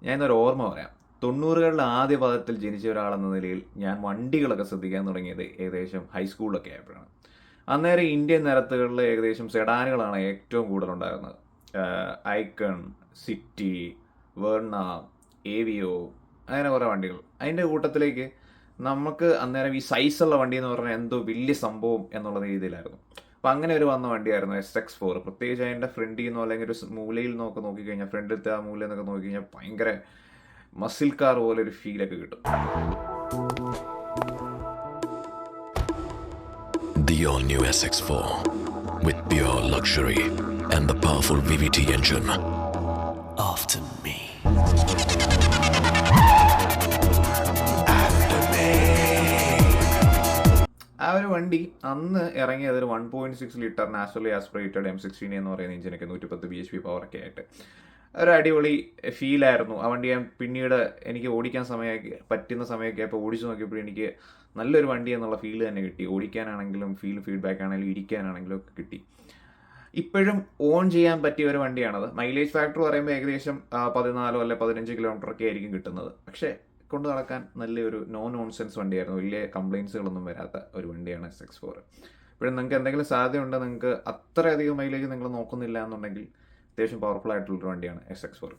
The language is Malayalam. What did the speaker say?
ഞാൻ ഇന്നൊരു ഓർമ്മ പറയാം. 90കളുടെ ആദ്യ പാദത്തിൽ ജനിച്ച ഒരാളെന്ന നിലയിൽ ഞാൻ വണ്ടികളൊക്കെ ശ്രദ്ധിക്കാൻ തുടങ്ങിയത് ഏകദേശം ഹൈസ്കൂളിലൊക്കെ ആയപ്പോഴാണ്. അന്നേരം ഇന്ത്യൻ നിരത്തുകളിൽ ഏകദേശം സെഡാനുകളാണ് ഏറ്റവും കൂടുതലുണ്ടായിരുന്നത്. ഐക്കൺ, സിറ്റി, വെർണ, ഏവിയോ, അങ്ങനെ കുറേ വണ്ടികൾ. അതിൻ്റെ കൂട്ടത്തിലേക്ക് നമുക്ക് അന്നേരം ഈ സൈസുള്ള വണ്ടി എന്ന് പറഞ്ഞാൽ എന്തോ വലിയ സംഭവം എന്നുള്ള രീതിയിലായിരുന്നു. അപ്പം അങ്ങനെ ഒരു വന്ന വണ്ടിയായിരുന്നു SX4. പ്രത്യേകിച്ച് അതിൻ്റെ ഫ്രണ്ടിൽ നിന്നോ അല്ലെങ്കിൽ ഒരു മൂലയിൽ നിന്നൊക്കെ നോക്കിക്കഴിഞ്ഞാൽ, ഫ്രണ്ടിലത്തെ ആ മൂലയിൽ നിന്നൊക്കെ നോക്കിക്കഴിഞ്ഞാൽ ഭയങ്കര മസിൽ കാർ പോലെ ഒരു ഫീലൊക്കെ കിട്ടും. The all-new SX4 with pure luxury and the powerful VVT engine. After me. ആ ഒരു വണ്ടി അന്ന് ഇറങ്ങിയത് ഒരു 1.6 ലിറ്റർ നാച്ചുറലി ആസ്പിറേറ്റഡ് M16 എന്ന് പറയുന്ന എഞ്ചിനൊക്കെ 110 BHP പവറൊക്കെ ആയിട്ട് ഒരു അടിപൊളി ഫീലായിരുന്നു. ആ വണ്ടി ഞാൻ പിന്നീട് എനിക്ക് ഓടിക്കാൻ പറ്റുന്ന സമയമൊക്കെ അപ്പോൾ ഓടിച്ചു നോക്കിയപ്പോൾ എനിക്ക് നല്ലൊരു വണ്ടി എന്നുള്ള ഫീൽ തന്നെ കിട്ടി. ഓടിക്കാനാണെങ്കിലും ഫീഡ്ബാക്ക് ആണെങ്കിലും ഇരിക്കാനാണെങ്കിലും ഒക്കെ കിട്ടി. ഇപ്പോഴും ഓൺ ചെയ്യാൻ പറ്റിയ ഒരു വണ്ടിയാണത്. മൈലേജ് ഫാക്ടർ പറയുമ്പോൾ ഏകദേശം 14 അല്ലെ 15 കിലോമീറ്ററൊക്കെ ആയിരിക്കും കിട്ടുന്നത്. പക്ഷേ കൊണ്ടു നടക്കാൻ നല്ലൊരു നോൺസെൻസ് വണ്ടിയായിരുന്നു. വലിയ കംപ്ലയിൻസുകളൊന്നും വരാത്ത ഒരു വണ്ടിയാണ് SX4. ഇപ്പോഴും നിങ്ങൾക്ക് എന്തെങ്കിലും സാധ്യതയുണ്ട്, നിങ്ങൾക്ക് അത്രയധികം മൈലേജ് നിങ്ങൾ നോക്കുന്നില്ല എന്നുണ്ടെങ്കിൽ അത്യാവശ്യം പവർഫുൾ ആയിട്ടുള്ളൊരു വണ്ടിയാണ് SX4.